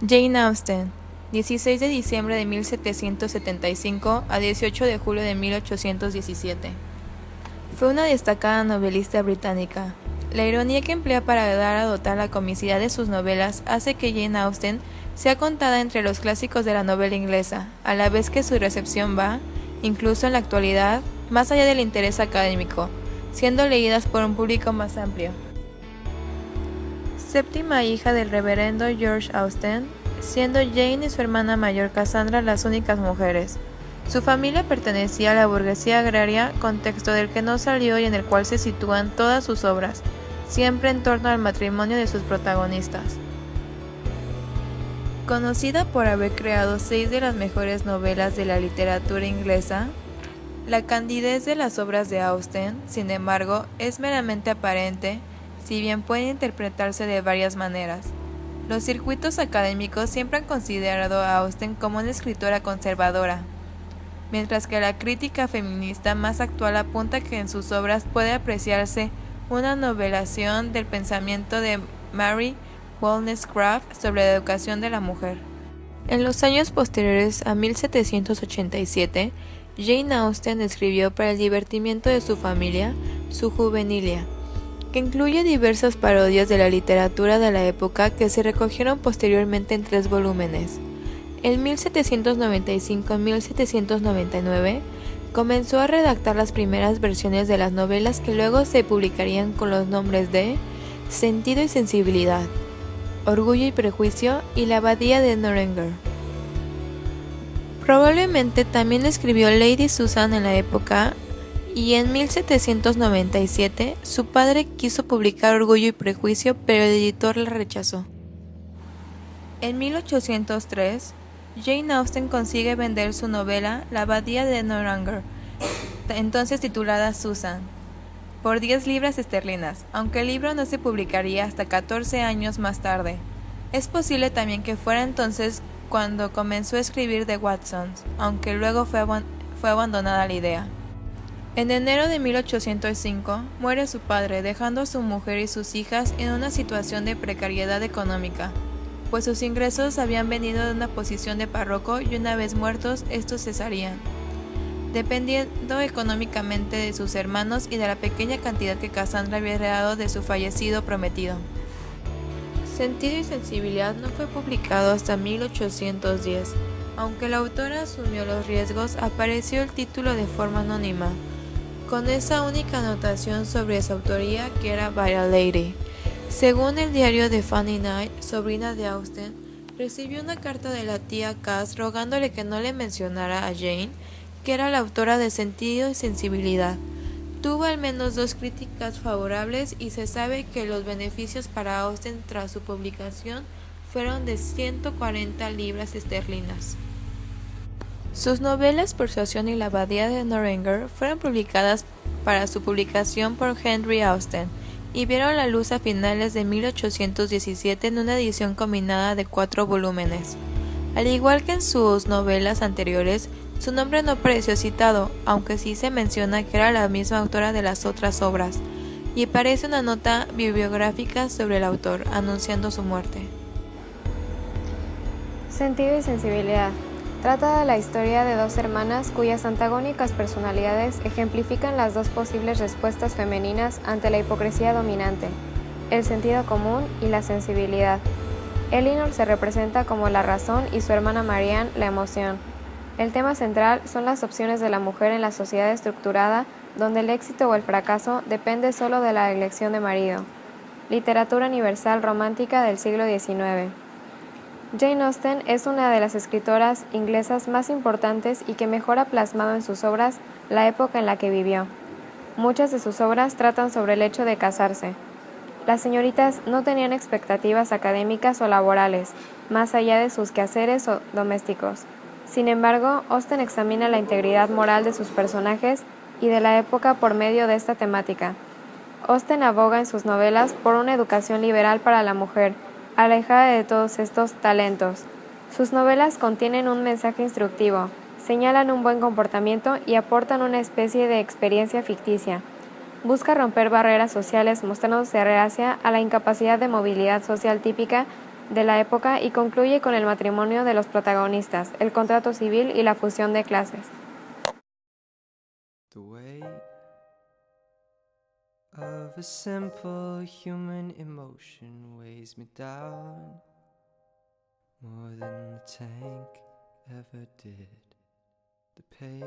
Jane Austen, 16 de diciembre de 1775 a 18 de julio de 1817. Fue una destacada novelista británica. La ironía que emplea para dar a dotar la comicidad de sus novelas hace que Jane Austen sea contada entre los clásicos de la novela inglesa, a la vez que su recepción va, incluso en la actualidad, más allá del interés académico, siendo leídas por un público más amplio. Séptima hija del reverendo George Austen, siendo Jane y su hermana mayor Cassandra las únicas mujeres. Su familia pertenecía a la burguesía agraria, contexto del que no salió y en el cual se sitúan todas sus obras, siempre en torno al matrimonio de sus protagonistas. Conocida por haber creado 6 de las mejores novelas de la literatura inglesa, la candidez de las obras de Austen, sin embargo, es meramente aparente, si bien puede interpretarse de varias maneras. Los circuitos académicos siempre han considerado a Austen como una escritora conservadora, mientras que la crítica feminista más actual apunta que en sus obras puede apreciarse una novelación del pensamiento de Mary Wollstonecraft sobre la educación de la mujer. En los años posteriores a 1787, Jane Austen escribió para el divertimiento de su familia su Juvenilia, que incluye diversas parodias de la literatura de la época que se recogieron posteriormente en 3 volúmenes. En 1795-1799 comenzó a redactar las primeras versiones de las novelas que luego se publicarían con los nombres de Sentido y sensibilidad, Orgullo y prejuicio y La abadía de Northanger. Probablemente también escribió Lady Susan en la época, y en 1797 su padre quiso publicar Orgullo y prejuicio, pero el editor la rechazó. En 1803, Jane Austen consigue vender su novela La abadía de Northanger, entonces titulada Susan, por 10 libras esterlinas, aunque el libro no se publicaría hasta 14 años más tarde. Es posible también que fuera entonces cuando comenzó a escribir The Watsons, aunque luego fue abandonada la idea. En enero de 1805 muere su padre, dejando a su mujer y sus hijas en una situación de precariedad económica, pues sus ingresos habían venido de una posición de párroco y una vez muertos estos cesarían, dependiendo económicamente de sus hermanos y de la pequeña cantidad que Cassandra había heredado de su fallecido prometido. Sentido y sensibilidad no fue publicado hasta 1810. Aunque la autora asumió los riesgos, apareció el título de forma anónima, con esa única anotación sobre su autoría que era by a lady. Según el diario de Fanny Knight, sobrina de Austen, recibió una carta de la tía Cass rogándole que no le mencionara a Jane, que era la autora de Sentido y sensibilidad. Tuvo al menos 2 críticas favorables y se sabe que los beneficios para Austen tras su publicación fueron de 140 libras esterlinas. Sus novelas Persuasión y La abadía de Northanger fueron publicadas para su publicación por Henry Austen y vieron la luz a finales de 1817 en una edición combinada de 4 volúmenes. Al igual que en sus novelas anteriores, su nombre no apareció citado, aunque sí se menciona que era la misma autora de las otras obras, y aparece una nota bibliográfica sobre el autor, anunciando su muerte. Sentido y sensibilidad. Trata de la historia de 2 hermanas cuyas antagónicas personalidades ejemplifican las 2 posibles respuestas femeninas ante la hipocresía dominante, el sentido común y la sensibilidad. Elinor se representa como la razón y su hermana Marianne la emoción. El tema central son las opciones de la mujer en la sociedad estructurada donde el éxito o el fracaso depende solo de la elección de marido. Literatura universal romántica del siglo XIX. Jane Austen es una de las escritoras inglesas más importantes y que mejor ha plasmado en sus obras la época en la que vivió. Muchas de sus obras tratan sobre el hecho de casarse. Las señoritas no tenían expectativas académicas o laborales, más allá de sus quehaceres o domésticos. Sin embargo, Austen examina la integridad moral de sus personajes y de la época por medio de esta temática. Austen aboga en sus novelas por una educación liberal para la mujer, alejada de todos estos talentos. Sus novelas contienen un mensaje instructivo, señalan un buen comportamiento y aportan una especie de experiencia ficticia. Busca romper barreras sociales mostrándose reacia a la incapacidad de movilidad social típica de la época y concluye con el matrimonio de los protagonistas, el contrato civil y la fusión de clases. The weight of a simple human emotion weighs me down more than the tank ever did. The pain